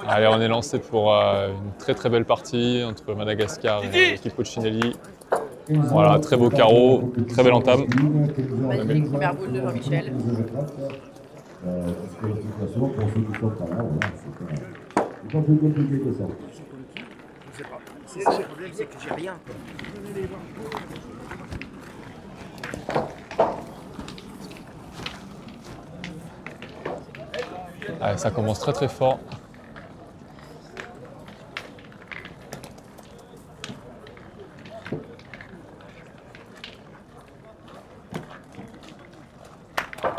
Allez, on est lancé pour une très très belle partie entre Madagascar et l'équipe Puccinelli. Voilà, très beau carreau, très belle entame. Magnifique première boule de Jean-Michel. Disqualification pour ceux qui sont pas là. C'est pas plus compliqué que ça. Je sais pas. C'est ça le problème, c'est que j'ai rien. Allez, ça commence très très fort.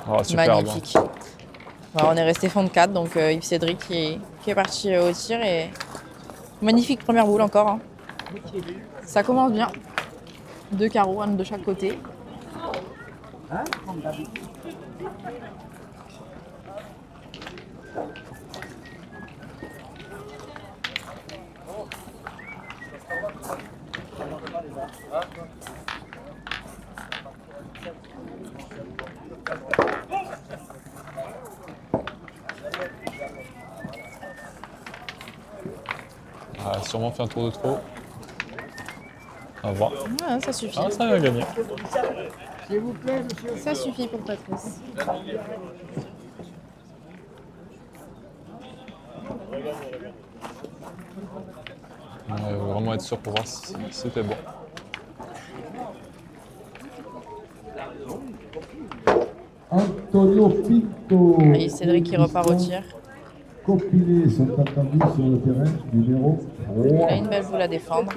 Oh, superbe. Magnifique. Voilà, on est resté fond de 4, donc Yves Cédric qui est parti au tir. Et magnifique première boule encore. Hein. Ça commence bien. 2 carreaux, un de chaque côté. Ah, sûrement fait un tour de trop. On va voir. Ouais, ça suffit. Ah, ça va gagner. S'il vous plaît, monsieur. Ça suffit pour Patrice. On va vraiment être sûr pour voir si c'était bon. Antonio Pinto. Et Cédric qui repart au tir. Copilé sont attendus sur le terrain, numéro Il 3. a une belle boule à défendre.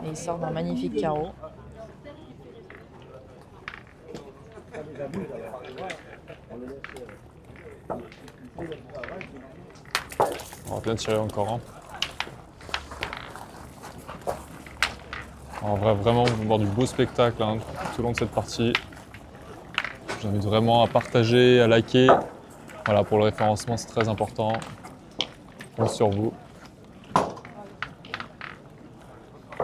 Et il sort d'un magnifique carreau. On va bien tirer encore un. On va vraiment voir du beau spectacle hein, tout au long de cette partie. J'invite vraiment à partager, à liker. Voilà, pour le référencement, c'est très important. On compte sur vous.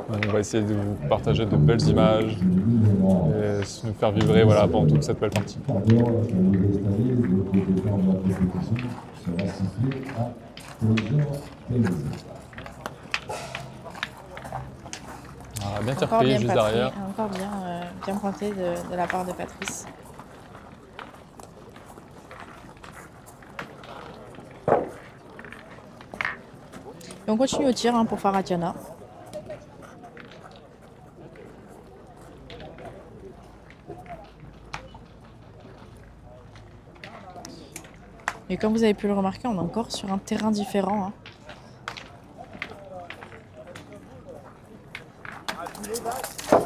On va essayer de vous partager de belles images et nous faire vibrer voilà, pendant toute cette belle partie. Quart d'heure, le stade, le départ de la compétition sera sifflé à 13h15. Voilà, bien Encore tiré bien juste Patrice, derrière. encore bien pointé de la part de Patrice. Et on continue au tir hein, pour Faratiana. Et comme vous avez pu le remarquer, on est encore sur un terrain différent. Hein.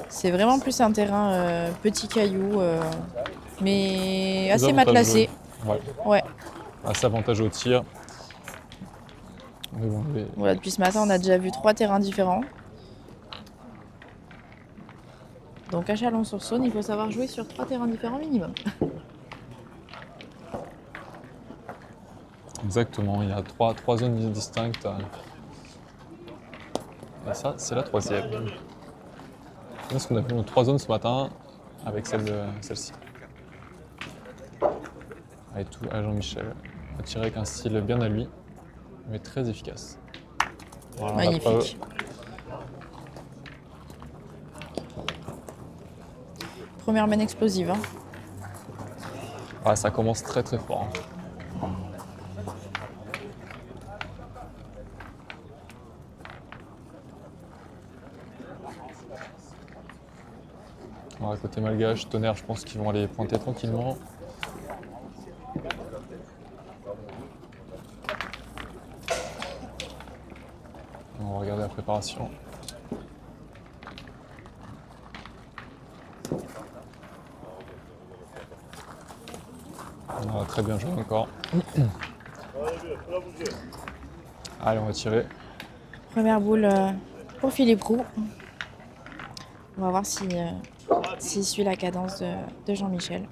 C'est vraiment plus un terrain petit caillou, mais assez matelassé. Ouais. Ouais. Assez avantageux au tir. Mais bon, Voilà, depuis ce matin, on a déjà vu 3 terrains différents. Donc à Chalon-sur-Saône, il faut savoir jouer sur 3 terrains différents minimum. Exactement, il y a trois zones distinctes. Et ça, c'est la 3e. Parce qu'on a vu nos 3 zones ce matin avec celle-ci. Avec tout à Jean-Michel. On a tiré avec un style bien à lui, mais très efficace. Voilà, magnifique. Première main explosive. Hein. Ouais, ça commence très très fort. Hein. Alors, côté malgache, Tonnerre, je pense qu'ils vont aller pointer tranquillement. On va regarder la préparation. On a très bien joué encore. Allez, on va tirer. Première boule pour Philippe Roux. On va voir s'il suit la cadence de Jean-Michel.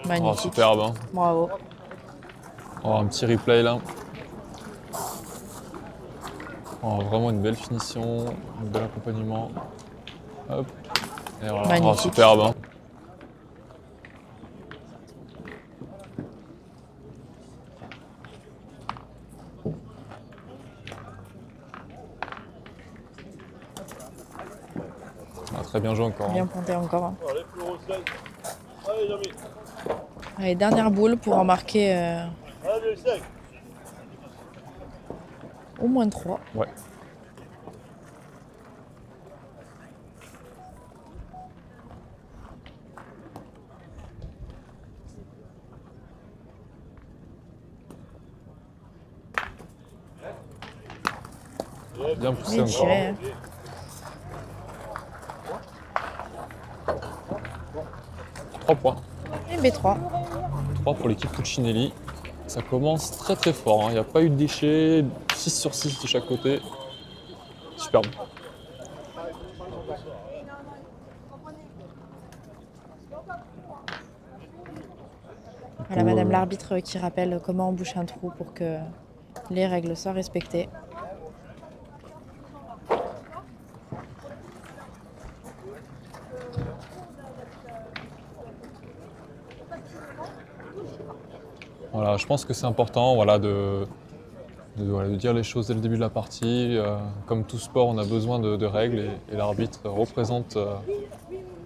Magnifique. Oh, superbe. Hein. Bravo. On va avoir un petit replay là. Oh, vraiment une belle finition, un bel accompagnement. Hop. Et voilà. Oh, Magnifique. superbe. Hein. Ah, très bien joué encore. Bien Hein. pointé encore. Hein. Allez, dernière boule pour en marquer au moins 3. Ouais. Bien poussé Bien encore. tiré. Hein. Trois points. Et B3. 3 pour l'équipe Cuccinelli. Ça commence très très fort. Hein. Il n'y a pas eu de déchets. 6 sur 6 de chaque côté. Superbe. Voilà, madame l'arbitre qui rappelle comment on bouche un trou pour que les règles soient respectées. Voilà, je pense que c'est important voilà, de dire les choses dès le début de la partie. Comme tout sport, on a besoin de règles et l'arbitre représente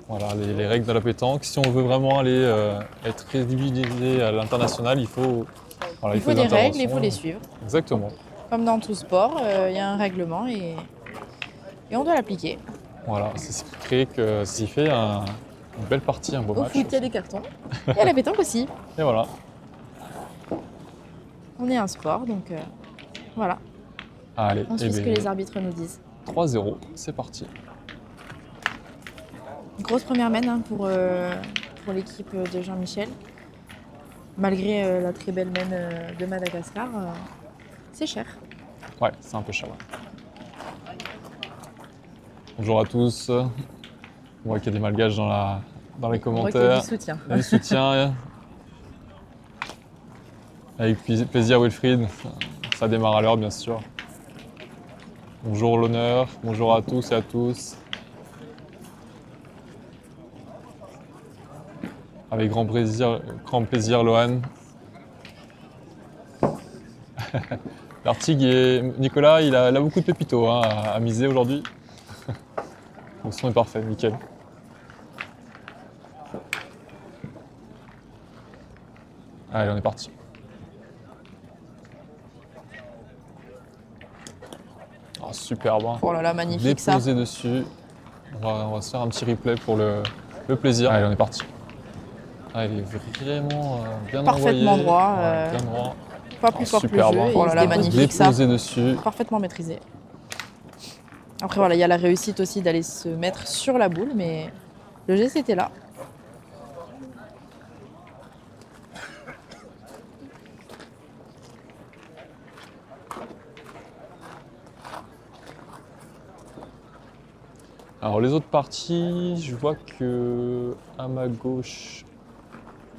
voilà, les règles de la pétanque. Si on veut vraiment aller être crédibilisé à l'international, il faut, voilà, Il faut des règles, il interventions. faut les suivre. Exactement. Comme dans tout sport, il y a un règlement et on doit l'appliquer. Voilà, c'est ce qui crée que ce qui fait une belle partie, un beau Au match. foot, il y a des cartons. Et à la pétanque aussi. Et voilà. On est un sport, donc voilà. Allez, On suit ce que les arbitres nous disent. 3-0, c'est parti. Grosse première mène hein, pour l'équipe de Jean-Michel. Malgré la très belle mène de Madagascar, c'est cher. Ouais, c'est un peu cher. Bonjour à tous. On voit qu'il y a des malgaches dans les On voit qu'il y a commentaires. du soutien. Du soutien. Avec plaisir Wilfried. Ça démarre à l'heure bien sûr. Bonjour l'honneur, bonjour à tous et à tous. Avec grand plaisir Lohan. L'Artigue et Nicolas, il a beaucoup de pépitos hein, à miser aujourd'hui. Le son est parfait, nickel. Allez, on est parti. Oh, superbe. Hein. Oh là là, magnifique ça. Déposé dessus. On va se faire un petit replay pour le plaisir. Allez, on est parti. Ah, il est vraiment bien Parfaitement envoyé. droit. Ouais, bien droit. Pas plus fort que le superbe, jeu. hein. et Oh là là, Déposé magnifique ça. dessus. Parfaitement maîtrisé. Après voilà, il y a la réussite aussi d'aller se mettre sur la boule, mais le geste était là. Alors les autres parties, je vois que à ma gauche,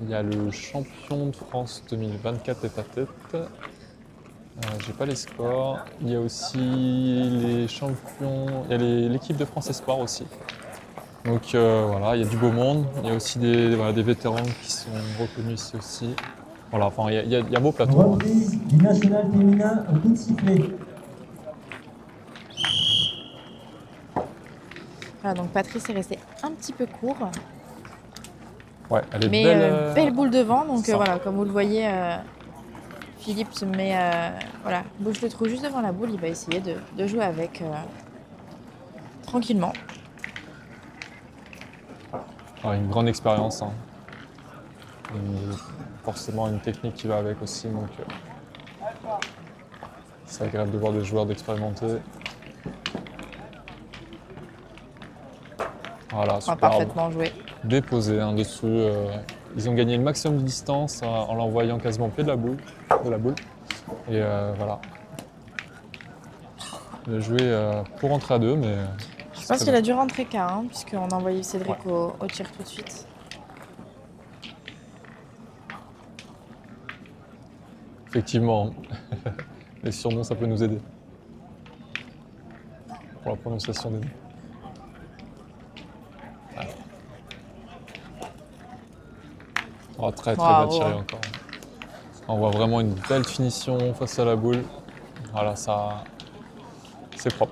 il y a le champion de France 2024 tête-à-tête. J'ai pas les scores. Il y a aussi les champions, il y a l'équipe de France Espoir aussi. Donc voilà, il y a du beau monde. Il y a aussi des vétérans qui sont reconnus ici aussi. Voilà, enfin il y a un beau plateau. Reprise du national féminin au coup de sifflet. Voilà, donc Patrice est resté un petit peu court. Ouais, elle est Mais belle. belle boule devant, donc ça. voilà, comme vous le voyez, Philippe se met, voilà, bouge le trou juste devant la boule, il va essayer de jouer avec tranquillement. Ouais, une grande expérience. Hein. Forcément une technique qui va avec aussi, donc c'est agréable de voir des joueurs d'expérimenter. Voilà, super. Parfaitement joué. Déposé hein, dessus. Ils ont gagné le maximum de distance en l'envoyant quasiment au pied de la boule. Et voilà. Il a joué pour rentrer à deux, mais. Je pense qu'il a dû rentrer K, hein, puisqu'on a envoyé Cédric au tir tout de suite. Effectivement, les surnoms, ça peut nous aider. pour la prononciation des noms. Ouais. Oh, très très Bravo. bas tiré encore. On voit vraiment une belle finition face à la boule. Voilà, ça, c'est propre.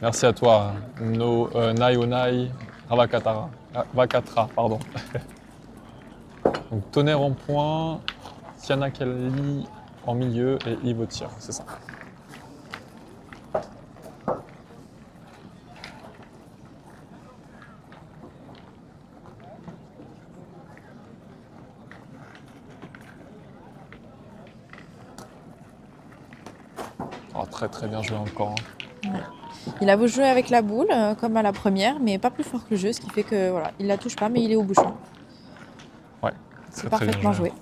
Merci à toi, Naionai Vakatra, pardon. Donc Tonnerre en point, Tiana Kelly en milieu et Yves au tir, c'est ça. Oh, très très bien joué encore. Hein. Il a beau jouer avec la boule, comme à la première, mais pas plus fort que le jeu, ce qui fait que voilà, il la touche pas, mais il est au bouchon. Ouais, C'est parfaitement joué.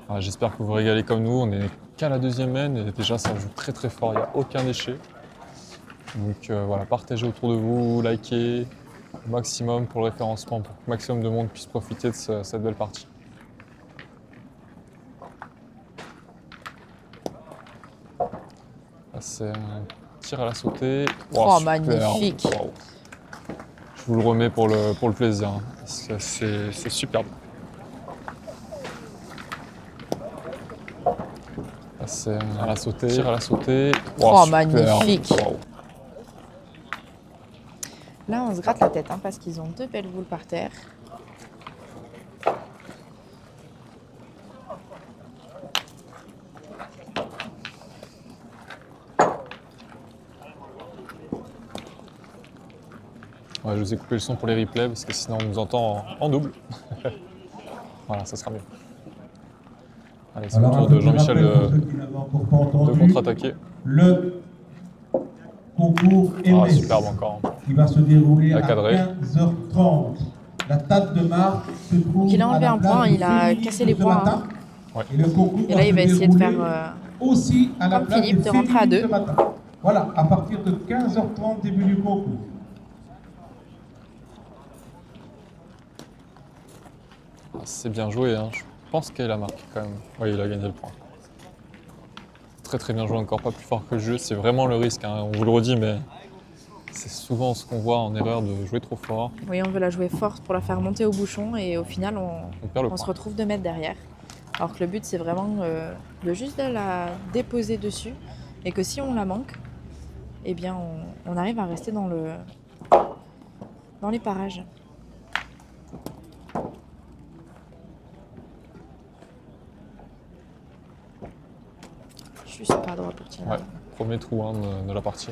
Ah, j'espère que vous vous régalez comme nous. On est qu'à la deuxième main et déjà ça joue très très fort. Il n'y a aucun déchet. Donc voilà, partagez autour de vous, likez au maximum pour le référencement, pour que le maximum de monde puisse profiter de cette belle partie. C'est un tir à la sautée. Oh, Super. magnifique. Wow. Je vous le remets pour le plaisir. Hein. C'est superbe. C'est à la sautée. Tir à la sautée. Oh, Super. magnifique. Wow. Là, on se gratte la tête hein, parce qu'ils ont deux belles boules par terre. Ouais, je vous ai coupé le son pour les replays parce que sinon on nous entend en double. Voilà, ça sera mieux. Allez, c'est au tour de Jean-Michel de contre-attaquer. Le concours Ah, MS superbe encore. qui va se dérouler à Cadré. 15h30. La table de marque se trouve Donc il a enlevé à la un point, place il a féminine cassé les de ce points. matin. Ouais. Et le concours Et là, il va se essayer de dérouler faire aussi à la comme place Philippe, des de rentrer à féminines deux. ce matin. Voilà, à partir de 15h30, début du concours. Ah, c'est bien joué, hein. Je pense qu'il a marqué quand même. Oui, il a gagné le point. Très très bien joué encore, pas plus fort que le jeu. C'est vraiment le risque, hein. On vous le redit, mais c'est souvent ce qu'on voit en erreur de jouer trop fort. Oui, on veut la jouer forte pour la faire monter au bouchon et au final, On perd le on se point. retrouve 2 mètres derrière. Alors que le but, c'est vraiment de juste de la déposer dessus et que si on la manque, eh bien, on arrive à rester dans les parages. Juste pas droit pour tirer. Ouais, premier trou hein, de la partie.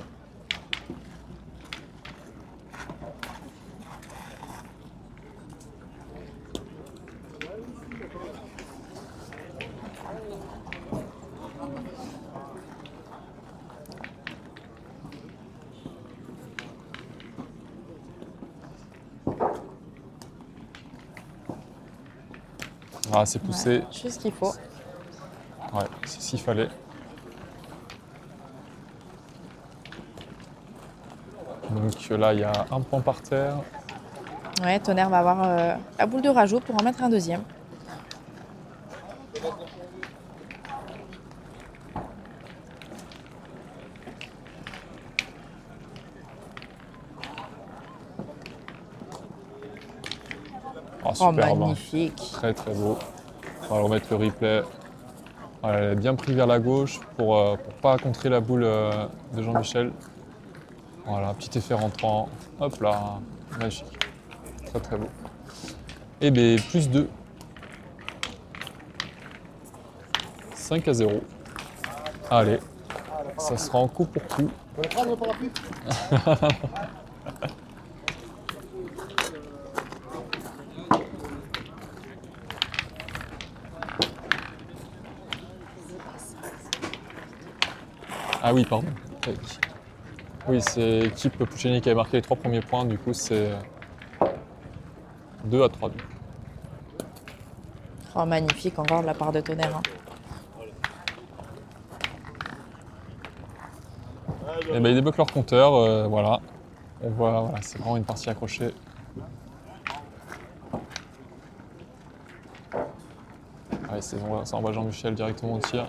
Ah, c'est poussé. Ouais, juste ce qu'il faut. Ouais, c'est ce qu'il fallait. Donc là, il y a un point par terre. Ouais, Tonnerre va avoir la boule de rajout pour en mettre un deuxième. Oh, Oh, superbe, hein. magnifique. Très très beau. On va remettre le replay. Voilà, elle est bien pris vers la gauche pour pas contrer la boule de Jean-Michel. Voilà, petit effet rentrant. Hop là, magique. Très très beau. Et bien, plus 2. 5-0. Allez, ça sera en coup pour coup. Ah oui, pardon. Oui, c'est équipe Puccini qui a marqué les 3 premiers points, du coup c'est 2-3. Oh, magnifique encore de la part de Tonnerre. Hein. Et ben, ils débloquent leur compteur, voilà. On voit, voilà, c'est vraiment une partie accrochée. Ouais, ça envoie Jean-Michel directement au tir.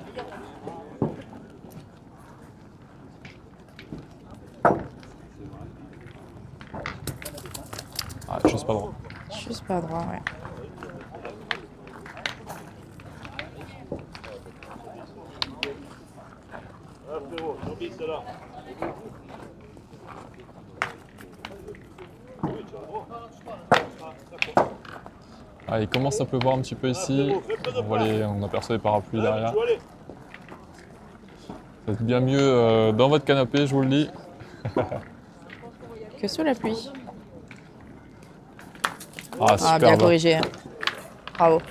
Ah, juste pas droit. Juste pas droit, ouais. Ah, il commence à pleuvoir un petit peu ici. On aperçoit les parapluies derrière. Vous êtes bien mieux dans votre canapé, je vous le dis. Que sous la pluie. Ah, Ah, super. bien corrigé. Hein. Bravo.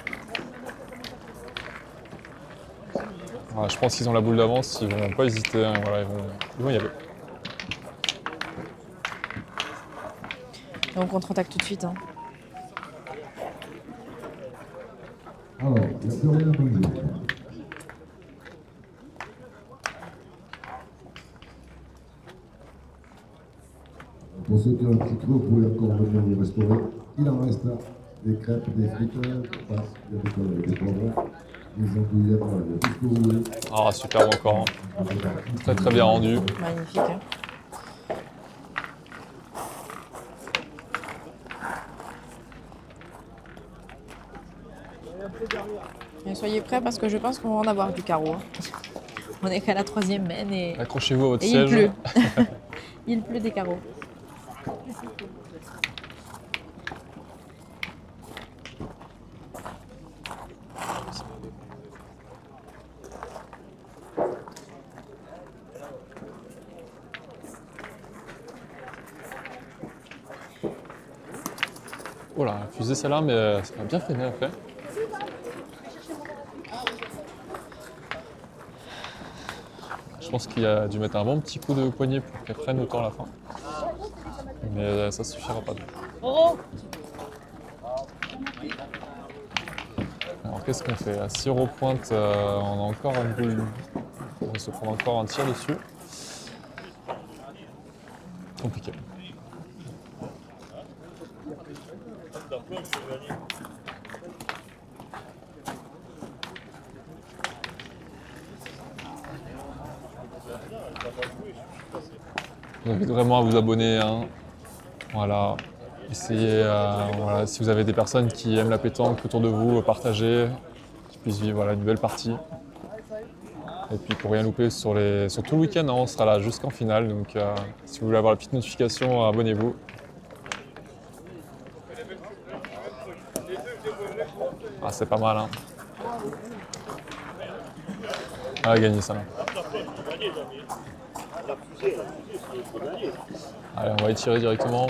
Ah, je pense qu'ils ont la boule d'avance, ils vont pas hésiter. Hein, voilà, ils vont y aller. Et on contre-attaque tout de suite. Hein. Alors, il n'y a plus rien à bouger. Pour ceux qui ont un petit creux, vous pouvez encore venir vous restaurer. Il en reste là. Des crêpes, des frites, il y a des conneries, des poivrons, des andouillettes, voilà, il y a tout ce que vous voulez. Ah, super bon encore. Hein. Très très bien rendu. Magnifique. Hein. Et soyez prêts parce que je pense qu'on va en avoir du carreau. Hein. On est qu'à la 3e mène et Accrochez-vous à votre il siège. pleut. Il pleut des carreaux. Oh là, fusée celle-là, mais ça m'a bien freiné après. Je pense qu'il a dû mettre un bon petit coup de poignet pour qu'elle freine autant à la fin. Mais ça suffira pas. Alors qu'est-ce qu'on fait? À 6 € pointe, on a encore une boule. On va se prendre encore un tir dessus. Compliqué. Je vous invite vraiment à vous abonner. Hein. Voilà. Essayez, voilà, si vous avez des personnes qui aiment la pétanque autour de vous, partagez, qu'ils puissent vivre voilà, une belle partie. Et puis pour rien louper sur tout le week-end, hein, on sera là jusqu'en finale. Donc si vous voulez avoir la petite notification, abonnez-vous. Ah, c'est pas mal. Hein. Ah, gagné ça là. Allez, on va étirer directement.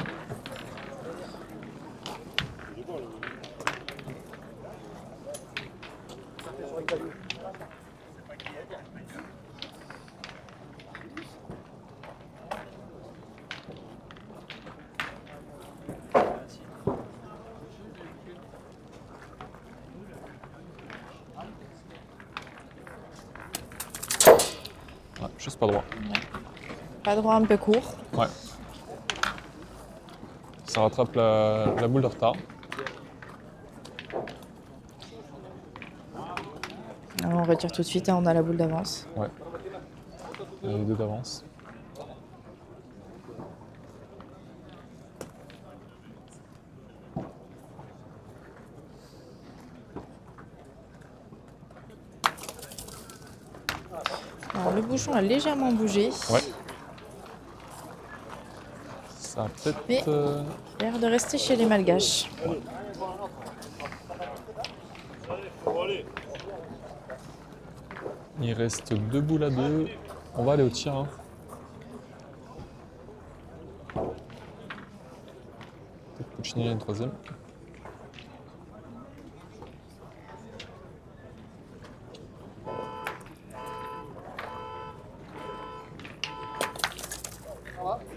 Ouais, juste pas droit. Pas droit, un peu court. Ouais. Ça rattrape la boule de retard. Alors, on retire tout de suite et on a la boule d'avance. Ouais. Il y a les deux d'avance. Alors, le bouchon a légèrement bougé. Ouais. Ça a peut-être. Mais- L'air de rester chez les Malgaches. Il reste 2 boules à 2. On va aller au tir. Hein. Peut-être Puccini une troisième.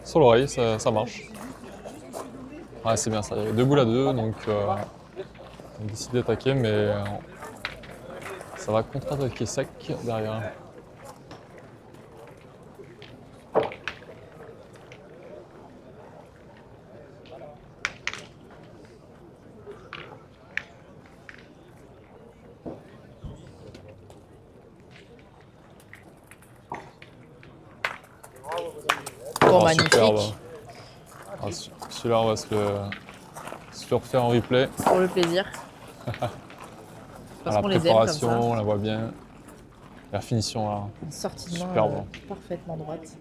Sur l'oreille, ça marche. Ouais, c'est bien ça. Il y avait 2 boules à 2, donc on a décidé d'attaquer, mais ça va contre-attaquer sec derrière. Oh, Ah, magnifique. superbe. Ah, celui-là, on va se le refaire en replay. Pour le plaisir. Parce La qu'on les aime comme ça. préparation, on la voit bien. La finition, là. Sortie de main Superbe. parfaitement droite.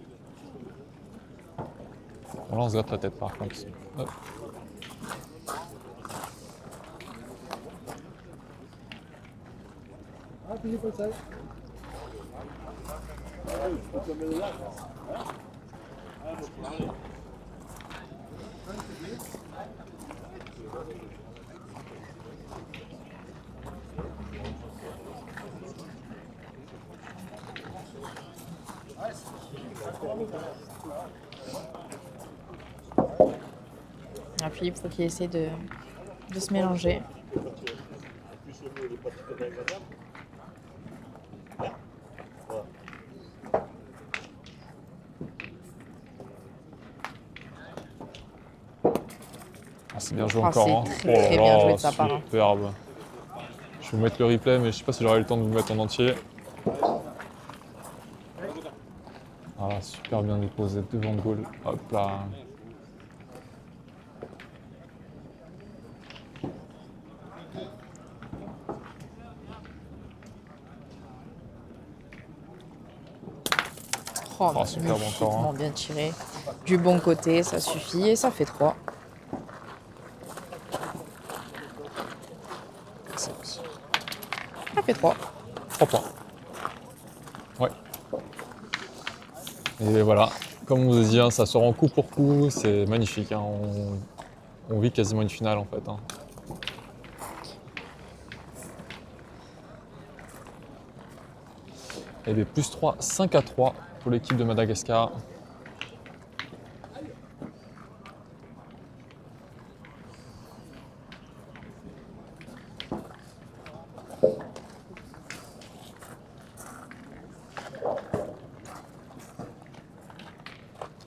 Bon, là, on se gratte la tête, par contre. Hop. Ah, Philippe, faut qu'il essaie de se mélanger. Ah, c'est bien joué Ah, encore. c'est Hein. très, très bien joué de sa part, hein. Superbe. Je vais vous mettre le replay, mais je sais pas si j'aurai le temps de vous mettre en entier. Ah, super bien déposé devant le goal. Hop là. Oh, superbe encore, hein. magnifiquement bien tiré. Du bon côté, ça suffit et ça fait 3. Ça fait 3. 3 points. Ouais. Et voilà, comme on vous a dit, hein, ça sort en coup pour coup, c'est magnifique. Hein. On vit quasiment une finale en fait. Hein. Et bien plus 3, 5-3 pour l'équipe de Madagascar.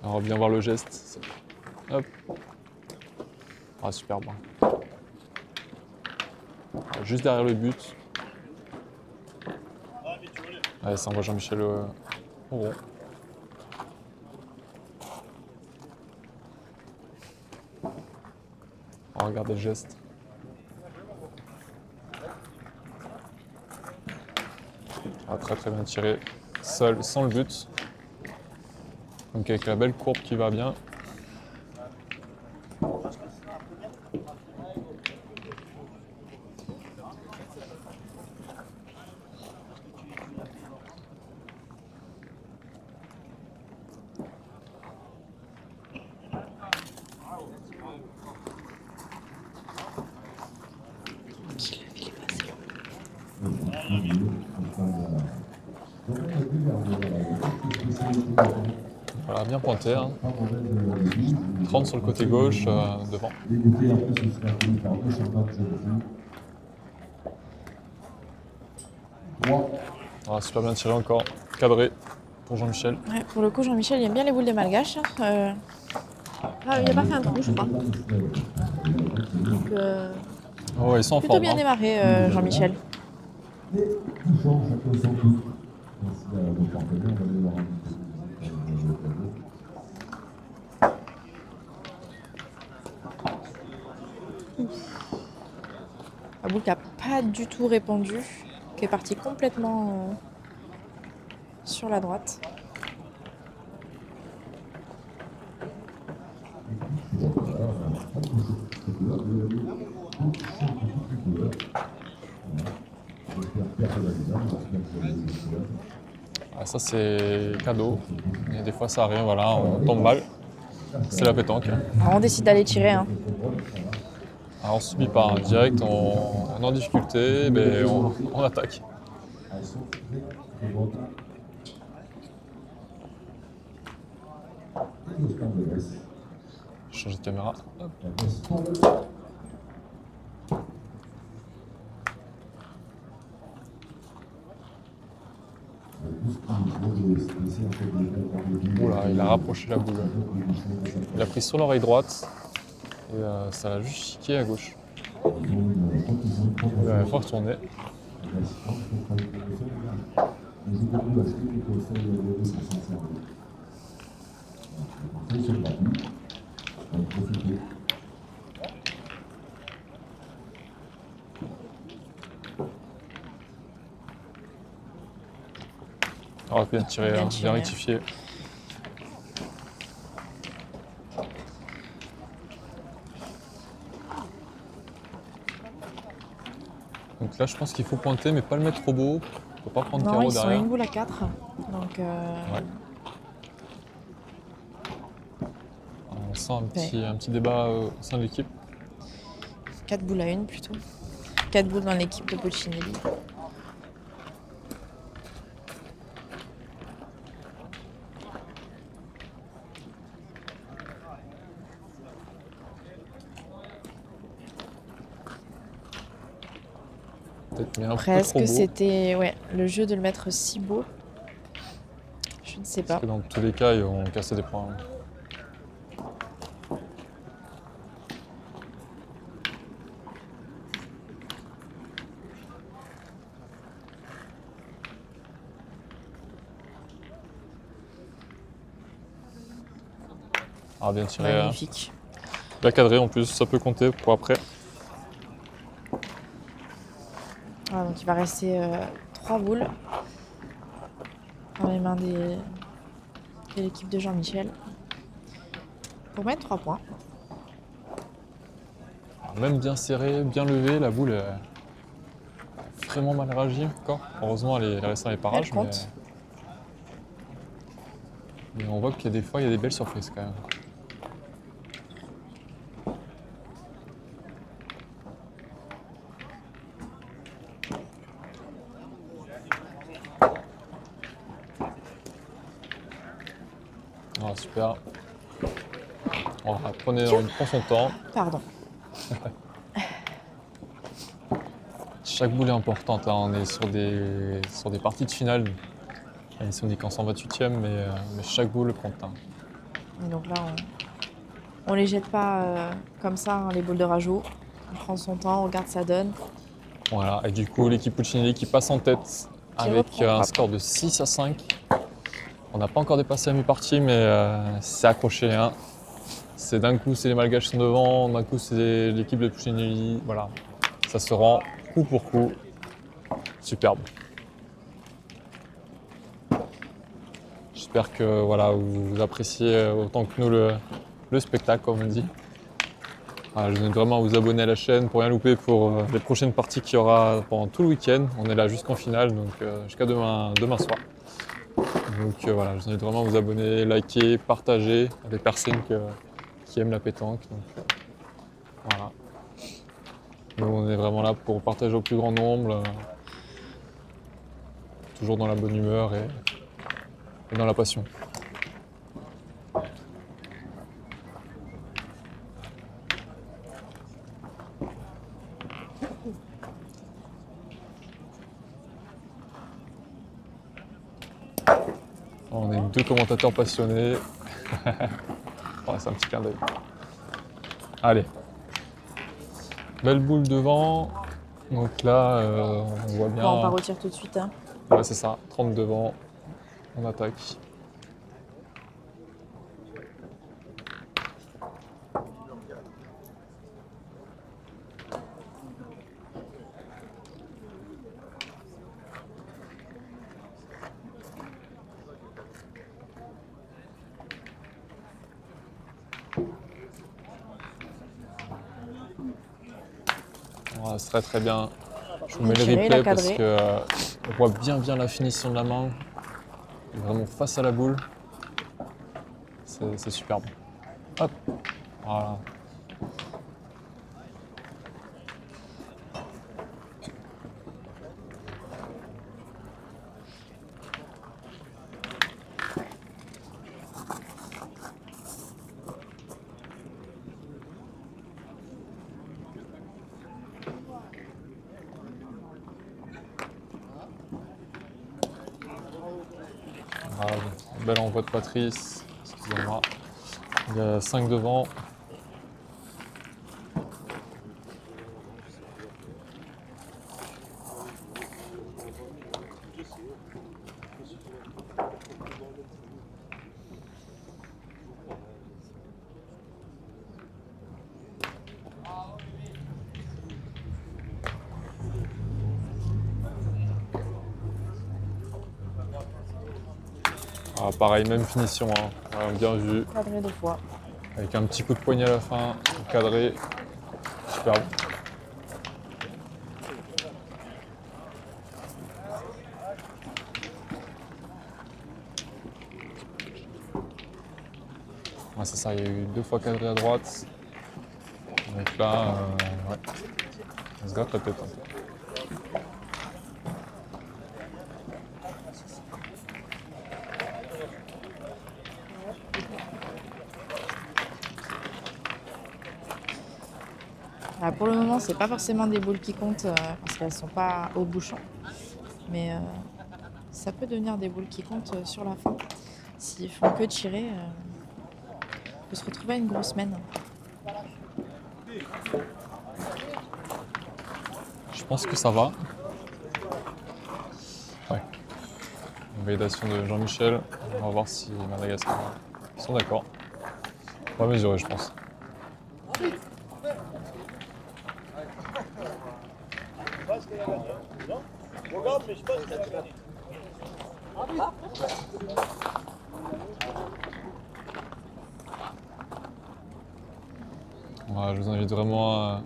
On va bien voir le geste. Hop. Ah, superbe. Juste derrière le but. Allez, ça envoie Jean-Michel au rond. Regardez le geste. Ah, très très bien tiré. Seul, sans le but. Donc avec la belle courbe qui va bien. Voilà, bien pointé. Hein. 30 sur le côté gauche, devant. Ah, super bien tiré encore. Cadré pour Jean-Michel. Ouais, pour le coup, Jean-Michel, il aime bien les boules des malgaches. Ah, il n'a pas fait un trou, je crois. Donc, Oh, ouais, ils sont en plutôt forme. bien Hein. démarré, Jean-Michel. La boule qui n'a pas du tout répondu, qui est partie complètement sur la droite. Ah, ça c'est cadeau. Et des fois ça arrive, voilà, on tombe mal. C'est la pétanque. Alors, on décide d'aller tirer. Hein. Alors on subit pas, hein. Direct on est en difficulté, mais on attaque. Changer de caméra. Hop. Oula, il a rapproché la boule. Il a pris sur l'oreille droite et ça l'a juste chiqué à gauche. Il faut retourner. ils sont battus. Donc, profitez. Oh, bien tiré, Bien hein, tiré. bien rectifié. Donc là, je pense qu'il faut pointer, mais pas le mettre trop beau. Faut pas prendre Non, carreau ils sont derrière. une boule à 4. Donc, Ouais. On sent Ouais. un petit débat au sein de l'équipe. 4 boules à 1 plutôt. 4 boules dans l'équipe de Puccinelli. Peut-être mais un peu Presque, trop beau. c'était ouais, le jeu de le mettre si beau. Je ne sais pas. Parce que dans tous les cas, ils vont casser des points. Ah, bien tiré. Hein. Magnifique. Bien cadré en plus, ça peut compter pour après. Voilà, donc il va rester 3 boules dans les mains de l'équipe de Jean-Michel. Pour mettre 3 points. Même bien serré, bien levé, la boule est vraiment mal réagi encore. Heureusement, elle est restée dans les parages. Elle compte. Mais on voit qu'il y a des fois, il y a des belles surprises quand même. Ah, super. Voilà, on prend son temps. Pardon. Chaque boule est importante. Là, on est sur des parties de finale. Même si on dit qu'en 128e, mais chaque boule compte. Hein. Et donc là, on les jette pas comme ça, hein, les boules de rajout. On prend son temps, on regarde ça donne. Voilà, et du coup, l'équipe Puccinelli qui passe en tête avec reprend. un score de 6-5. On n'a pas encore dépassé la mi-partie, mais c'est accroché. Hein. C'est d'un coup, c'est les Malgaches qui sont devant, d'un coup, c'est l'équipe de Puccinelli. Voilà, ça se rend coup pour coup. Superbe. J'espère que voilà, vous appréciez autant que nous le spectacle, comme on dit. Voilà, je vous invite vraiment à vous abonner à la chaîne pour rien louper pour les prochaines parties qu'il y aura pendant tout le week-end. On est là jusqu'en finale, donc jusqu'à demain soir. Donc voilà, je vous invite vraiment à vous abonner, liker, partager à des personnes qui aiment la pétanque. Donc, voilà. Nous, on est vraiment là pour partager au plus grand nombre, toujours dans la bonne humeur et dans la passion. On est deux commentateurs passionnés. Ouais, c'est un petit clin d'œil. Allez. Belle boule devant. Donc là, on voit bien. Bon, on va retirer tout de suite. Hein. Ouais, c'est ça. 30 devant. On attaque. Voilà, c'est très très bien. Je vous mets le Tiré, replay la parce cadrée. que on voit bien la finition de la main. Vraiment face à la boule. C'est superbe. Hop. Voilà. Voilà, bel envoi de Patrice. Excusez-moi. Il y a 5 devant. Ah, pareil, même finition, hein. Voilà, bien vu. Cadré 2 fois. Avec un petit coup de poignet à la fin, cadré. Superbe. Ouais, c'est ça, il y a eu 2 fois cadré à droite. Donc là, ouais, on se gratte la tête. Hein. Pour le moment, c'est pas forcément des boules qui comptent parce qu'elles sont pas au bouchon. Mais ça peut devenir des boules qui comptent sur la fin. S'ils font que tirer, on peut se retrouver à une grosse semaine. Je pense que ça va. Ouais. Une validation de Jean-Michel. On va voir si Madagascar sont d'accord. On va mesurer, je pense. Voilà, je vous invite vraiment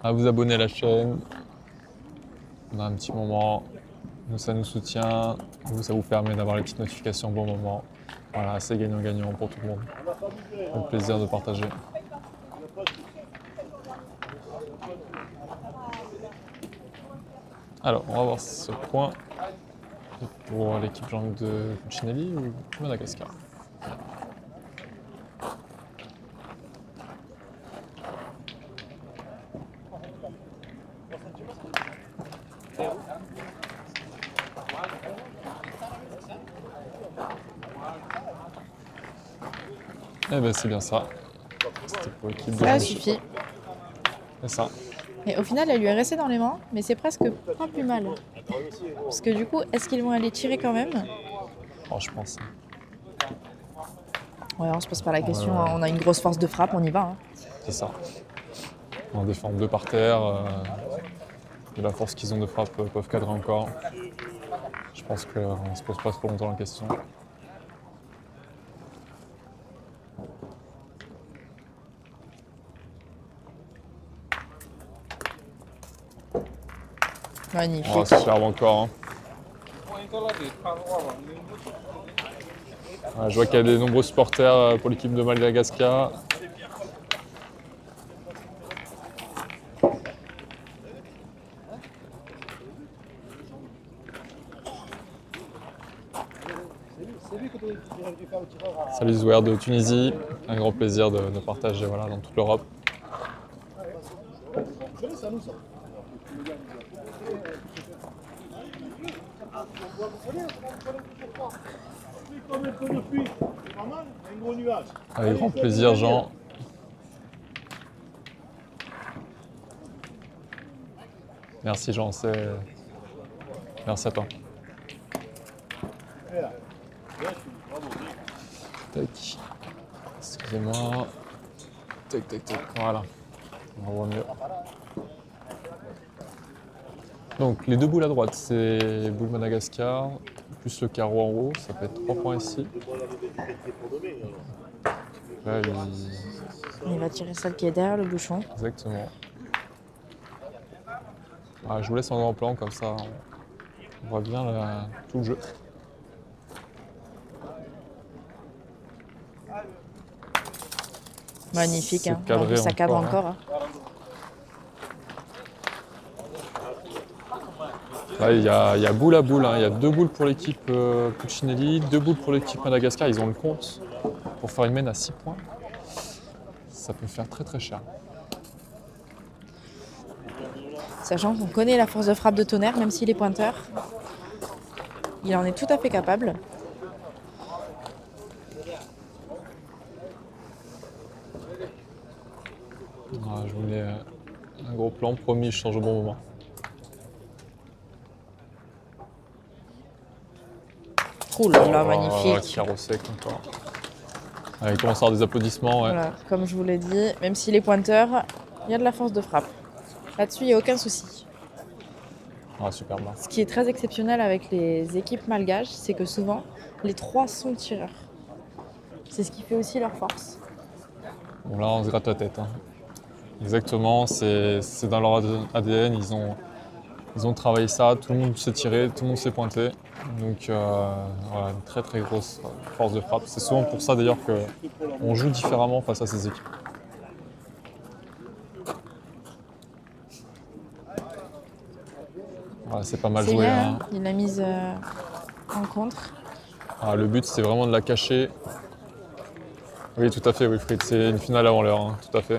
à vous abonner à la chaîne. On a un petit moment, nous ça nous soutient, vous ça vous permet d'avoir les petites notifications au bon moment. Voilà, c'est gagnant-gagnant pour tout le monde. C'est le plaisir de partager. Alors, on va voir ce point pour l'équipe de Cucinelli ou Madagascar. Eh ben c'est bien ça. C'était pour l'équipe de Ça Jean-Michel. suffit. C'est ça. Et au final, elle lui est restée dans les mains, mais c'est presque pas plus mal. Parce que du coup, est-ce qu'ils vont aller tirer quand même? Oh, je pense. Ouais, on se pose pas la question, hein. On a une grosse force de frappe, on y va. Hein. C'est ça. On défend 2 par terre. De la force qu'ils ont de frappe peuvent cadrer encore. Je pense qu'on ne se pose pas trop longtemps la question. Magnifique. Oh, superbe encore. Hein. Ouais, je vois qu'il y a des nombreux supporters pour l'équipe de Madagascar. Salut Zouer de Tunisie, un grand plaisir de partager voilà, dans toute l'Europe. Avec grand plaisir Jean. Merci Jean, merci à toi. Tac. Excusez-moi. Tac, tac, tac. Voilà. On voit mieux. Donc les 2 boules à droite, c'est boule Madagascar, plus le carreau en haut, ça peut être 3 points ici. Là, Il va tirer celle qui est derrière le bouchon. Exactement. Ah, je vous laisse en grand-plan, comme ça on voit bien tout le jeu. Magnifique, C'est hein. cadré Ça cadre encore, encore. Hein. Là, il y a boule à boule. Hein. Il y a 2 boules pour l'équipe Cucinelli, 2 boules pour l'équipe Madagascar. Ils ont le compte pour faire une mène à 6 points. Ça peut faire très très cher. Sachant qu'on connaît la force de frappe de Tonnerre, même s'il est pointeur. Il en est tout à fait capable. Ah, je voulais un gros plan, promis, je change au bon moment. Ouh là là, Oh, magnifique. carreau sec encore. Allez, il commence à avoir des applaudissements. Ouais. Voilà, comme je vous l'ai dit, même s'il est pointeur, il y a de la force de frappe. Là-dessus, il n'y a aucun souci. Ah, superbe. Là. Ce qui est très exceptionnel avec les équipes malgaches, c'est que souvent, les trois sont tireurs. C'est ce qui fait aussi leur force. Bon, là, on se gratte la tête. Hein. Exactement, c'est dans leur ADN, ils ont travaillé ça, tout le monde s'est tiré, tout le monde s'est pointé. Donc voilà, une très très grosse force de frappe. C'est souvent pour ça d'ailleurs qu'on joue différemment face à ces équipes. Voilà, c'est pas mal C'est joué. bien, Hein. il l'a mise en contre. Ah, le but c'est vraiment de la cacher. Oui, tout à fait, Wilfried, c'est une finale avant l'heure, hein, tout à fait.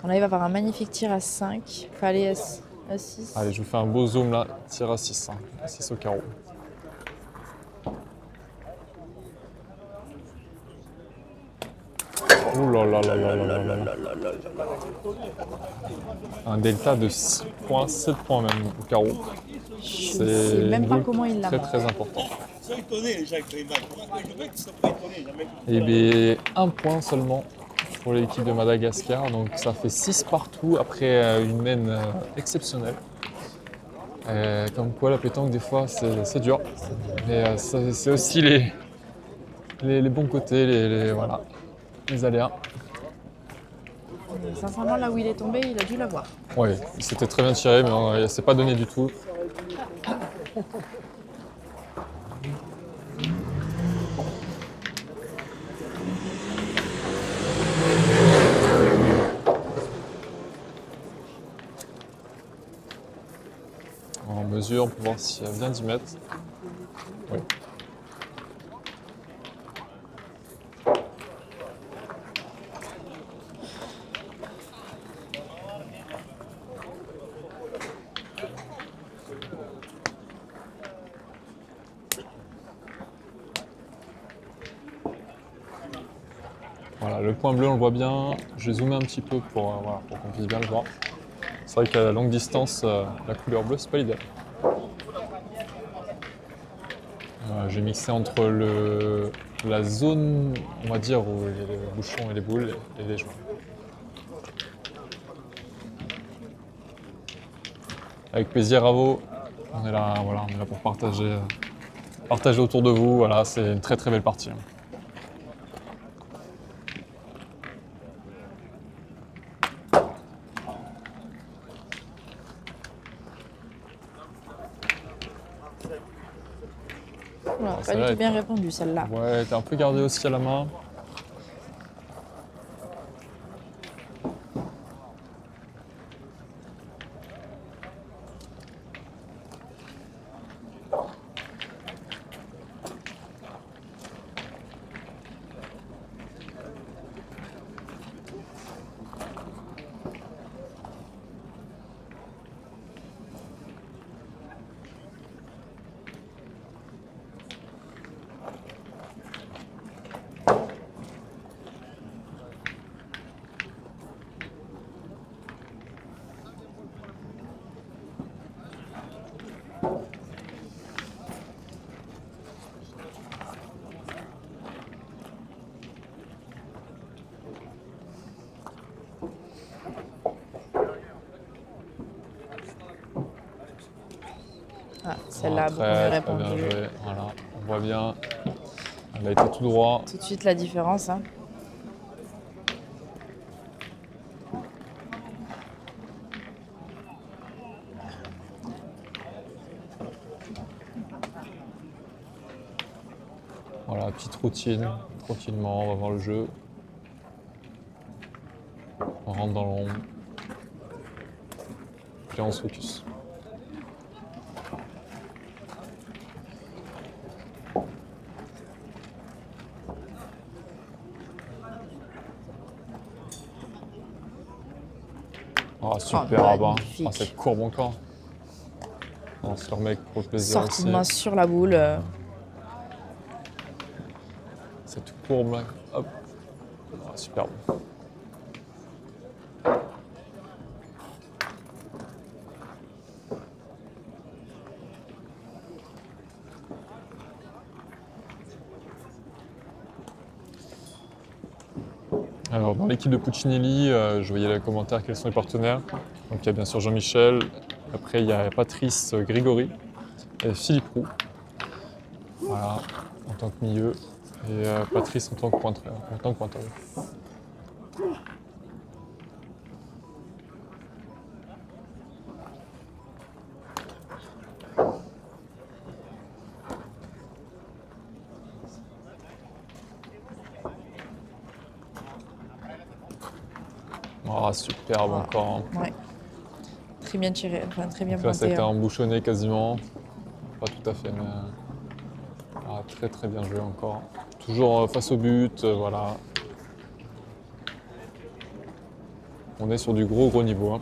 On arrive à avoir un magnifique tir à 5. Enfin, aller à 6. Allez, je vous fais un beau zoom là, tir à 6, hein, 6 au carreau. Ouh là là là là là là là. Un delta de 6 points, 7 points même au carreau. Je sais même pas comment il l'a. Très très important. Ils sont étonnés les gens qui font les matchs. Les mecs ils sont pas étonnés. Les mecs... Et bien, un point seulement pour l'équipe de Madagascar. Donc ça fait 6 partout après une mène exceptionnelle. Comme quoi la pétanque des fois c'est dur. Mais c'est aussi les bons côtés, voilà, les aléas. Sincèrement, là où il est tombé, il a dû l'avoir. Oui, il s'était très bien tiré, mais il s'est pas donné du tout. En mesure pour voir s'il y a bien 10 mètres. Oui. Voilà, le point bleu, on le voit bien. Je vais zoomer un petit peu pour qu'on puisse bien le voir. C'est vrai qu'à longue distance, la couleur bleue, c'est pas l'idéal. J'ai mixé entre la zone, on va dire, où il y a les bouchons et les boules et les joints. Avec plaisir à vous. On est là, voilà, on est là pour partager autour de vous. Voilà, c'est une très très belle partie. Voilà, pas ça du va tout être- bien répondu celle-là. Ouais, t'es un peu gardé aussi à la main. Ah, celle-là a beaucoup mieux Très répondu. bien joué. Voilà, on voit bien. Elle a été tout droit. Tout de suite la différence. Hein. Voilà, petite routine, tranquillement, on va voir le jeu. On rentre dans l'ombre. Puis on se focus. Ah, super à bas. magnifique. Ah, cette courbe encore. On se remet pour le plaisir Sortie aussi. de main sur la boule. Cette courbe là. Hop. Ah, superbe. Alors, dans l'équipe de Puccinelli, je voyais les commentaires quels sont les partenaires. Donc, il y a bien sûr Jean-Michel, après il y a Patrice Grégory et Philippe Roux. Voilà, en tant que milieu. Et Patrice en tant que pointeur. Ah, superbe encore. Ouais. Très bien tiré, enfin très bien Donc là, ça a pointé. été embouchonné quasiment. Pas tout à fait, mais très très bien joué encore. Toujours face au but, voilà. On est sur du gros niveau. Hein.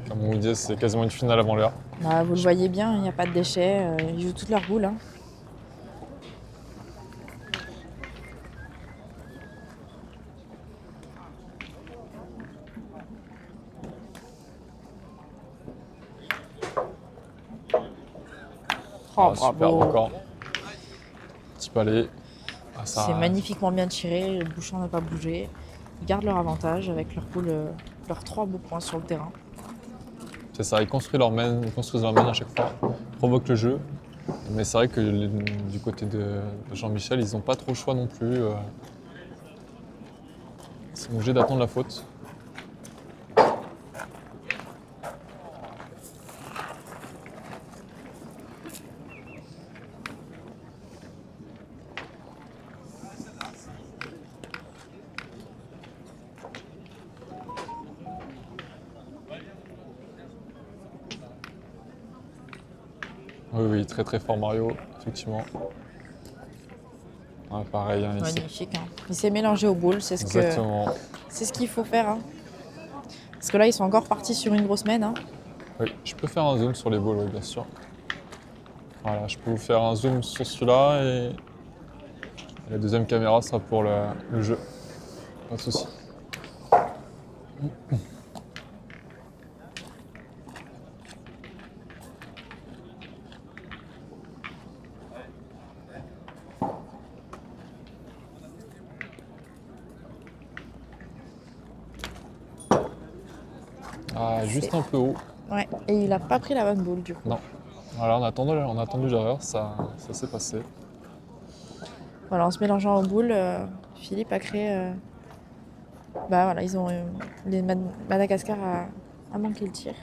Comme on vous disait, c'est quasiment une finale avant l'heure. Bah, vous le voyez bien, il n'y a pas de déchets, ils jouent toutes leurs boules. Hein. Oh, Superbe bravo. encore. Petit palais. Ah, ça- C'est magnifiquement bien tiré, le bouchon n'a pas bougé. Ils gardent leur avantage avec leur poule, leurs 3 beaux points sur le terrain. C'est ça, ils construisent leur main à chaque fois, ils provoquent le jeu. Mais c'est vrai que du côté de Jean-Michel, ils n'ont pas trop le choix non plus. Ils sont obligés d'attendre la faute. Oui, oui, très très fort Mario, effectivement. Ouais, pareil, hein, ici. Magnifique. Hein. Il s'est mélangé aux boules, c'est Exactement. ce qu'il faut faire. Hein. Parce que là, ils sont encore partis sur une grosse mène. Hein. Oui, je peux faire un zoom sur les balles, oui, bien sûr. Voilà, je peux vous faire un zoom sur celui-là et la deuxième caméra sera pour le jeu. Pas de souci. Ah, juste un peu haut. Ouais. Et il a pas pris la bonne boule du coup. Non. Voilà, on a attendu l'erreur, ça s'est passé. Voilà, en se mélangeant aux boules, Philippe a créé. Bah voilà, ils ont Madagascar a manqué le tir.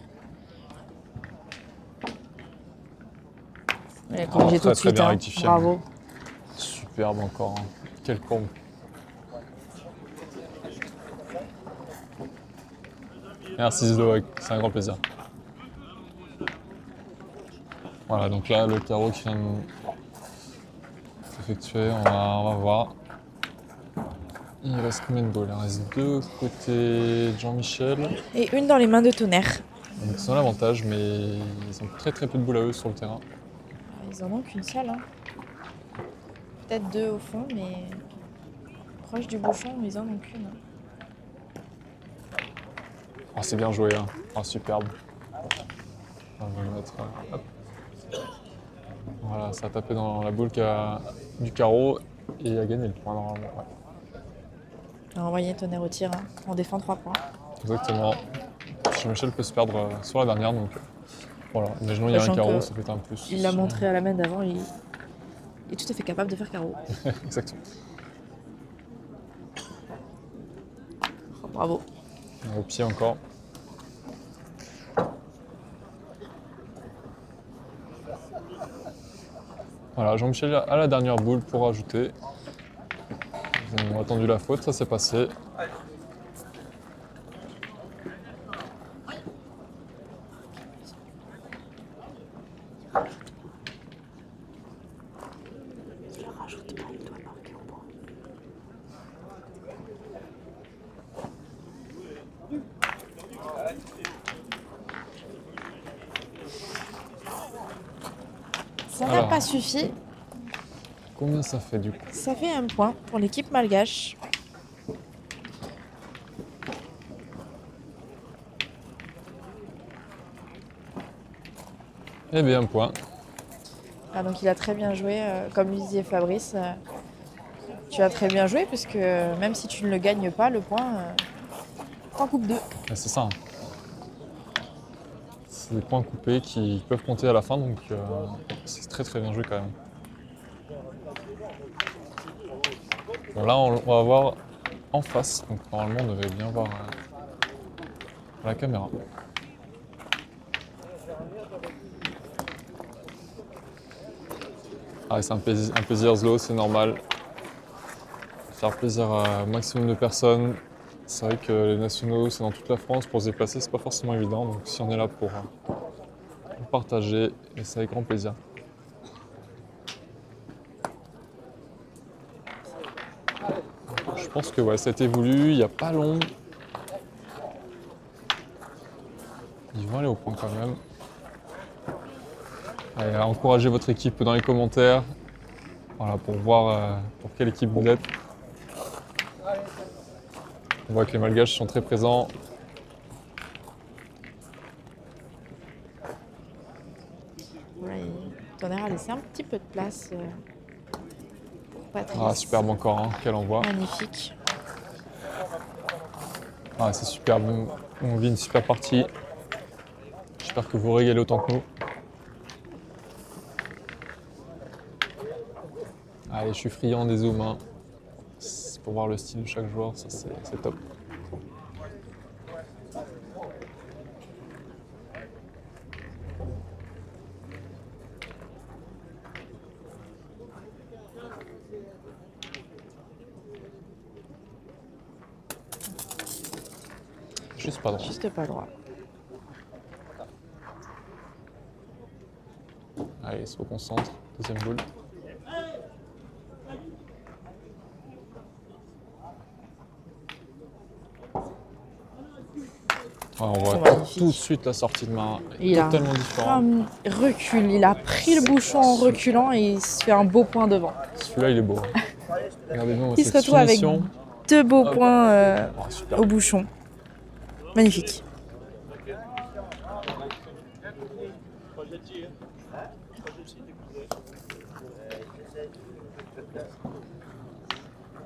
Il a corrigé tout de Très suite. bien Hein. rectifié. Bravo. Superbe encore. Hein. Quelle courbe. Merci Zido, c'est un grand plaisir. Voilà, donc là, le carreau qui vient de s'effectuer, on va voir. Il reste combien de balles? Il reste 2 côté de Jean-Michel. Et une dans les mains de Tonnerre. Donc ils ont l'avantage, mais ils ont très très peu de boules à eux sur le terrain. Ils en ont qu'une seule. Hein. Peut-être 2 au fond, mais proche du bouchon, ils en ont qu'une. Hein. Oh, c'est bien joué, hein. Oh, superbe. On va le mettre. Hop. Voilà, ça a tapé dans la boule du carreau et a gagné le point normalement. Ouais. On a envoyé Tonnerre au tir. Hein. On défend 3 points. Exactement. Jean-Michel peut se perdre sur la dernière, donc voilà. Imaginons il y a un Sachant carreau, que ça fait un plus. Il l'a montré à la main d'avant, il est tout à fait capable de faire carreau. Exactement. Oh, bravo. Au pied encore. Voilà, Jean-Michel a la dernière boule pour rajouter. Ils ont attendu la faute, ça s'est passé. Ça n'a Alors. pas suffi. Combien ça fait du coup? Ça fait un point pour l'équipe malgache. Eh bien, un point. Ah, donc il a très bien joué, comme le disait Fabrice. tu as très bien joué, puisque même si tu ne le gagnes pas, le point coupe 2. Ouais, c'est ça. Hein. C'est des points coupés qui peuvent compter à la fin, donc c'est très très bien joué quand même. Bon, là, on va voir en face, donc normalement on devrait bien voir la caméra. Ah, c'est un plaisir slow, c'est normal. Faire plaisir à un maximum de personnes. C'est vrai que les nationaux, c'est dans toute la France. Pour se déplacer, c'est pas forcément évident. Donc si on est là pour partager, et c'est avec grand plaisir. Je pense que ouais, ça a été voulu, il n'y a pas long. Ils vont aller au point quand même. Allez, encouragez votre équipe dans les commentaires. Voilà, pour voir pour quelle équipe vous êtes. On voit que les Malgaches sont très présents. Ouais, Tonnerre a laissé un petit peu de place pour Patrice. Ah, superbe encore, hein, quel envoi. Magnifique. Ah, c'est superbe, on vit une super partie. J'espère que vous régalez autant que nous. Allez, je suis friand des zooms. Hein. Pour voir le style de chaque joueur, ça c'est top. Juste pas droit. Juste pas droit. Allez, il se reconcentre. Deuxième boule. Ouais, on voit tout de suite la sortie de main. Totalement différente. Recul. Il a pris le bouchon en reculant et il se fait un beau point devant. Celui-là, il est beau. Regardez-nous Il se retrouve avec 2 beaux points au bouchon. Magnifique.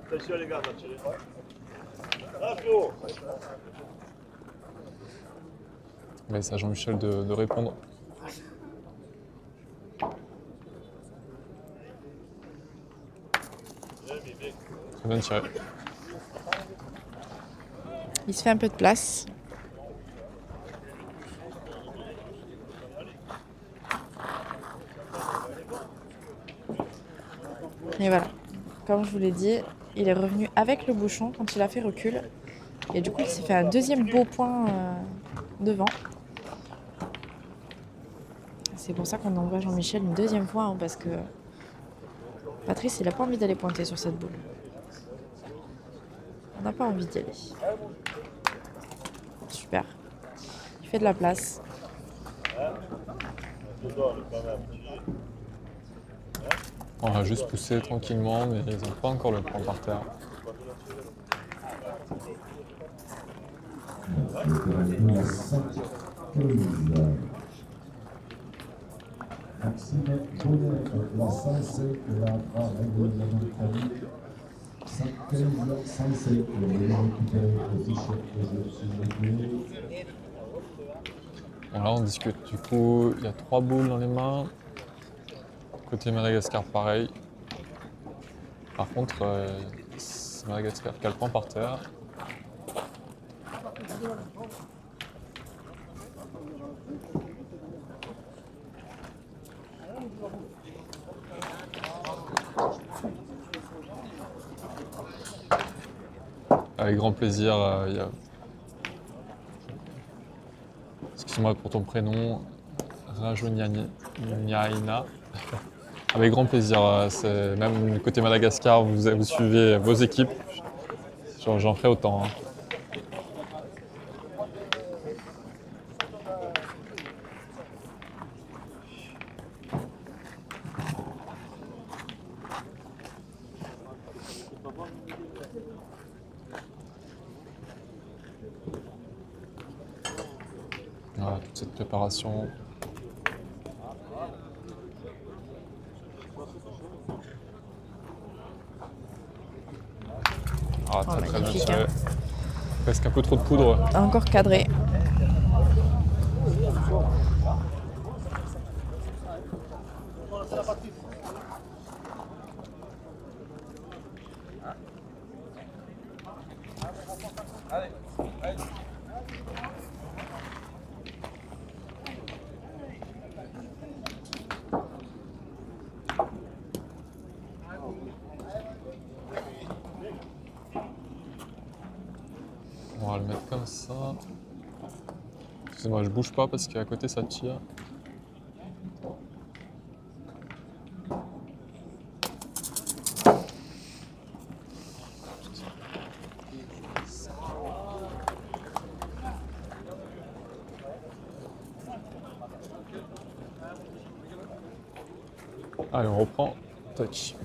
Attention les gars, bravo. Mais c'est à Jean-Michel de répondre. Très bien tiré. Il se fait un peu de place. Et voilà. Comme je vous l'ai dit, il est revenu avec le bouchon quand il a fait recul. Et du coup, il s'est fait un deuxième beau point devant. C'est pour ça qu'on envoie Jean-Michel une deuxième fois, hein, parce que Patrice, il n'a pas envie d'aller pointer sur cette boule. On n'a pas envie d'y aller. Super. Il fait de la place. On va juste pousser tranquillement, mais ils n'ont pas encore le point par terre. Maxime Bonnet, la 105, la règle de la Montagne. 115, 105, on va récupérer le fichier que je suis. Bon, là, on discute. Du coup, il y a 3 boules dans les mains. Côté Madagascar, pareil. Par contre, c'est Madagascar qui a le point par terre. Avec grand plaisir, il y a... Excuse-moi pour ton prénom, Rajoniaina. Avec grand plaisir, même côté Madagascar, vous suivez vos équipes, j'en ferai autant. Hein. Voilà, toute cette préparation. magnifique. match, Hein. ouais. Presque un peu trop de poudre. Encore cadré. On va le mettre comme ça. Excusez-moi, je bouge pas parce qu'à côté ça tire. Allez, on reprend. Tac.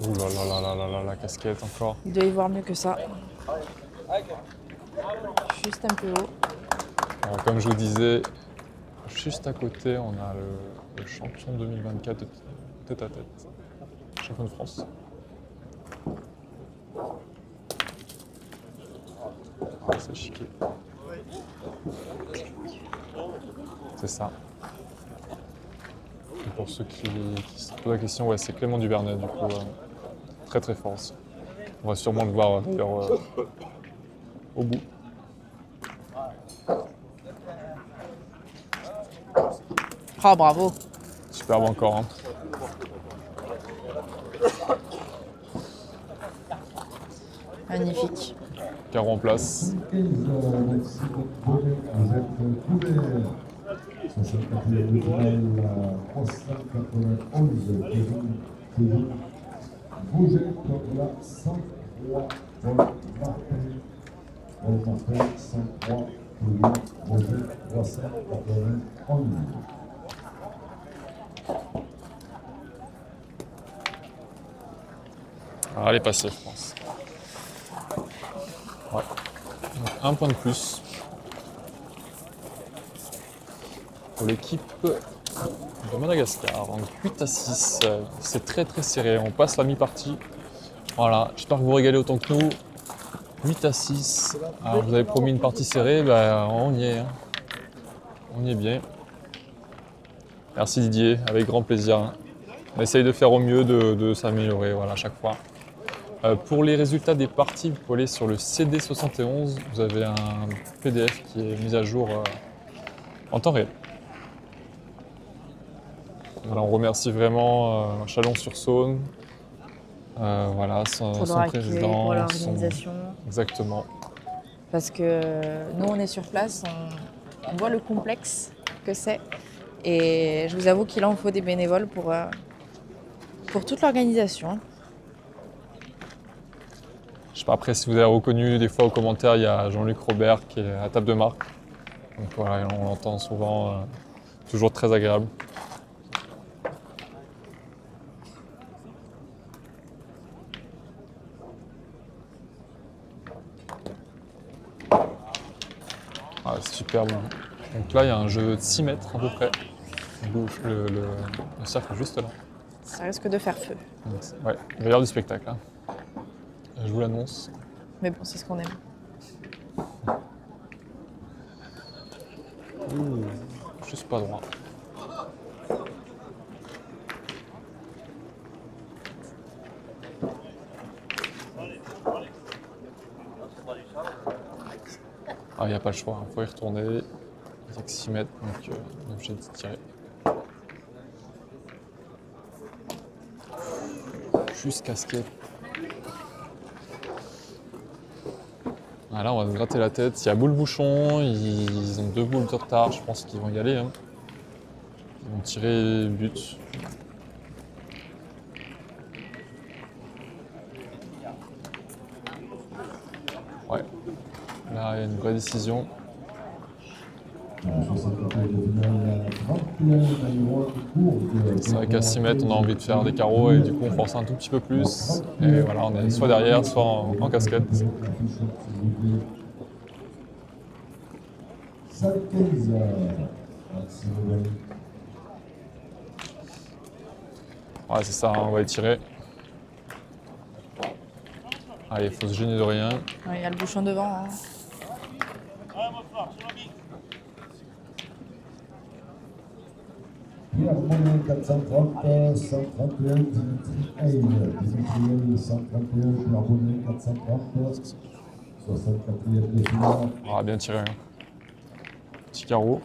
Ouh là là là là là là, la casquette encore. Il doit y voir mieux que ça. Juste un peu haut. Alors, comme je vous disais, juste à côté, on a le champion 2024 de tête à tête. Champion de France. Ah, c'est chiqué. C'est ça. Et pour ceux qui se posent la question, ouais, c'est Clément Duvernet, du coup. Très très fort aussi. On va sûrement le voir d'ailleurs au bout. Oh, bravo. Superbe encore. Hein. Magnifique. Carreau en place. 15, Maxime Bonnet, vous êtes couvert. 64e finale, 391, Kevin Bouget contre la 103, Paul Martin. Paul Martin, 103, Kevin Bouget, 391. Alors, elle est passée, je pense. Ouais. Donc, un point de plus pour l'équipe de Madagascar. Donc 8-6, c'est très très serré. On passe la mi-partie. Voilà, j'espère que vous régalez autant que nous. 8-6. Alors, vous avez promis une partie serrée, ben, on y est. Hein. On y est bien. Merci Didier, avec grand plaisir. Hein. On essaye de faire au mieux, de s'améliorer voilà, à chaque fois. Pour les résultats des parties, vous pouvez aller sur le CD71. Vous avez un PDF qui est mis à jour en temps réel. Voilà, on remercie vraiment Chalon-sur-Saône, voilà, son président. Pour l'organisation. Exactement. Parce que nous, on est sur place, on voit le complexe que c'est. Et je vous avoue qu'il en faut des bénévoles pour toute l'organisation. Je sais pas après si vous avez reconnu, des fois aux commentaires, il y a Jean-Luc Robert qui est à table de marque. Donc voilà, on l'entend souvent, toujours très agréable. Ah, c'est superbe. Donc là, il y a un jeu de 6 mètres à peu près. Le cercle juste là. Ça risque de faire feu. Donc, ouais, il va y avoir du spectacle. Hein. Je vous l'annonce. Mais bon, c'est ce qu'on aime. Ouh, juste pas droit. Ah, il n'y a pas le choix, il faut y retourner. Il n'y a que 6 mètres, donc on est obligé de tirer. Juste casquette. Voilà, on va se gratter la tête. Il y a boule bouchon, ils ont 2 boules de retard, je pense qu'ils vont y aller. Hein. Ils vont tirer but. Ouais, là il y a une vraie décision. C'est vrai qu'à 6 mètres, on a envie de faire des carreaux et du coup, on force un tout petit peu plus. Et voilà, on est soit derrière, soit en casquette. Ouais, c'est ça, on va étirer. Allez, il faut se gêner de rien. Ouais, il y a le bouchon devant. Hein. Pierre Monin 430, 131, Dimitri Heil, Dimitri Heil 131, Pierre Monin 430, 64e de finale. On va bien tirer. Hein. Petit carreau.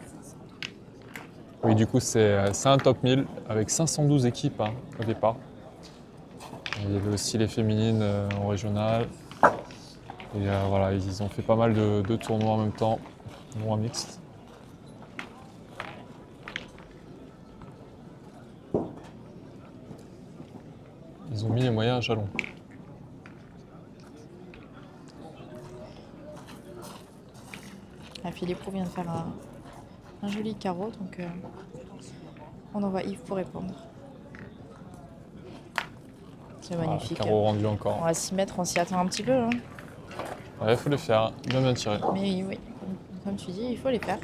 Oui, du coup, c'est un top 1000 avec 512 équipes hein, au départ. Il y avait aussi les féminines en régional. Et voilà, ils ont fait pas mal de tournois en même temps, moins mixtes. Ils ont mis les moyens à jalon. Ah, Philippe Roux vient de faire un joli carreau, donc on envoie Yves pour répondre. C'est magnifique. Carreau rendu encore. On va s'y mettre, on s'y attend un petit peu. Hein. Ouais, il faut les faire, bien tirer. Mais oui, comme tu dis, il faut les faire.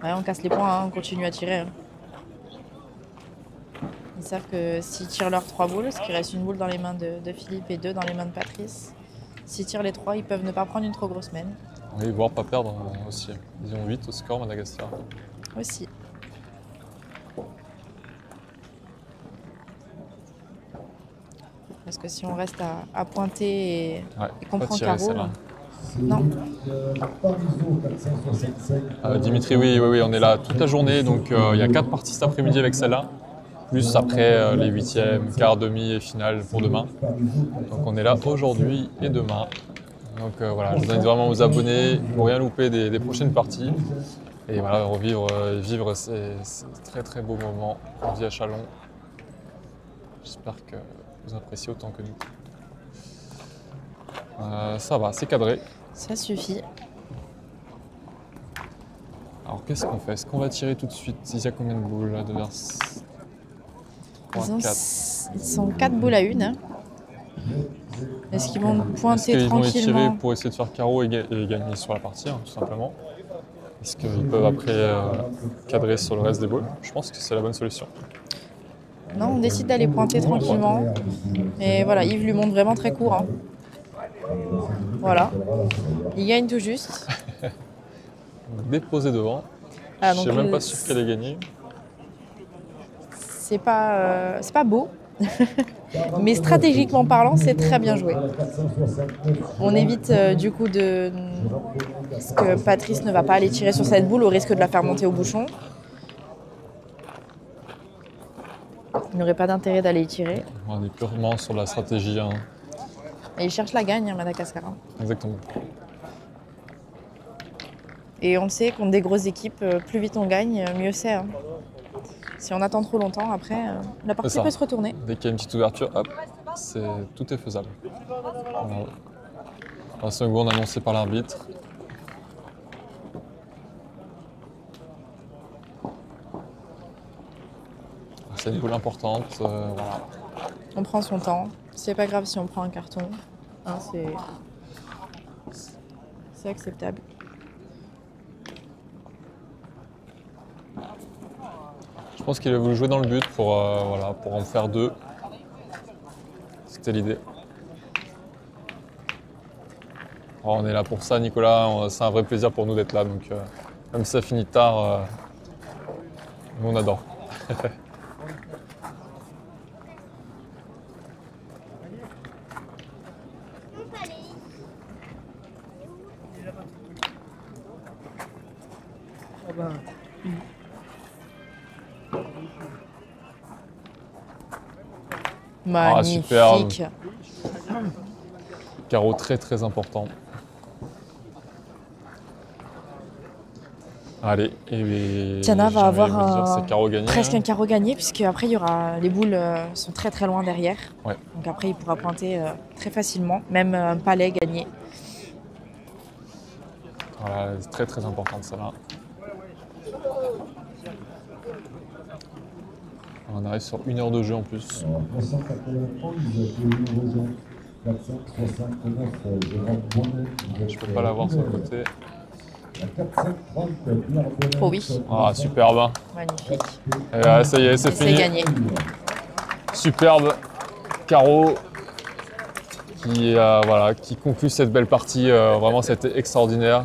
Ouais, on casse les points, hein, on continue à tirer. Hein. Ils savent que s'ils tirent leurs 3 boules, parce qu'il reste une boule dans les mains de Philippe et 2 dans les mains de Patrice, s'ils tirent les 3, ils peuvent ne pas prendre une trop grosse main. Oui, voire pas perdre aussi. Ils ont 8 au score, Madagascar. Aussi. Parce que si on reste à pointer et qu'on prend carreau... Non. Dimitri, oui, on est là toute la journée, donc il y a 4 parties cet après-midi avec celle-là. Plus après les 8e, quart, demi et finale pour demain. Donc on est là aujourd'hui et demain. Donc voilà, je vous invite vraiment à vous abonner pour rien louper des prochaines parties. Et voilà, revivre et vivre ces très très beaux moments en vie à Chalon. J'espère que vous appréciez autant que nous. Ça va, c'est cadré. Ça suffit. Alors qu'est-ce qu'on fait? Est-ce qu'on va tirer tout de suite? Il y a combien de boules là, Ils sont 4 boules à une. Hein. Est-ce qu'ils vont pointer tranquillement? Est-ce qu'ils vont les tirer pour essayer de faire carreau et gagner sur la partie, hein, tout simplement? Est-ce qu'ils peuvent après cadrer sur le reste des boules? Je pense que c'est la bonne solution. Non, on décide d'aller pointer tranquillement. Et voilà, Yves lui montre vraiment très court. Hein. Voilà. Il gagne tout juste. Déposé devant. Ah, je ne suis même pas sûr qu'elle ait gagné. C'est pas beau. Mais stratégiquement parlant, c'est très bien joué. On évite du coup parce que Patrice ne va pas aller tirer sur cette boule au risque de la faire monter au bouchon. Il n'aurait pas d'intérêt d'aller y tirer. On est purement sur la stratégie. Hein. Et il cherche la gagne, hein, Madagascar. Exactement. Et on le sait, contre des grosses équipes, plus vite on gagne, mieux c'est. Hein. Si on attend trop longtemps, après, la partie peut se retourner. Dès qu'il y a une petite ouverture, hop, tout est faisable. Voilà. La seconde annoncée par l'arbitre. C'est une boule importante. Voilà. On prend son temps. C'est pas grave si on prend un carton. Hein, c'est acceptable. Je pense qu'il a voulu jouer dans le but pour en faire 2. C'était l'idée. On est là pour ça, Nicolas. C'est un vrai plaisir pour nous d'être là. Donc, même si ça finit tard, nous on adore. Magnifique. Carreau très très important. Allez, et Tiana va avoir presque un hein. carreau gagné, puisque après il y aura les boules sont très très loin derrière. Ouais. Donc après il pourra pointer très facilement, même un palais gagné. Voilà, c'est très très importante celle-là. On arrive sur 1 heure de jeu en plus. Alors, 391, Théo Roson. 469, Jérôme Bonnet. Je peux pas l'avoir sur le côté. La 430, Pierre Bonnet. Oh oui. Ah, superbe. Magnifique. Et là, ça y est, c'est Et c'est fini. gagné. Superbe carreau qui conclut cette belle partie. Vraiment, c'était extraordinaire.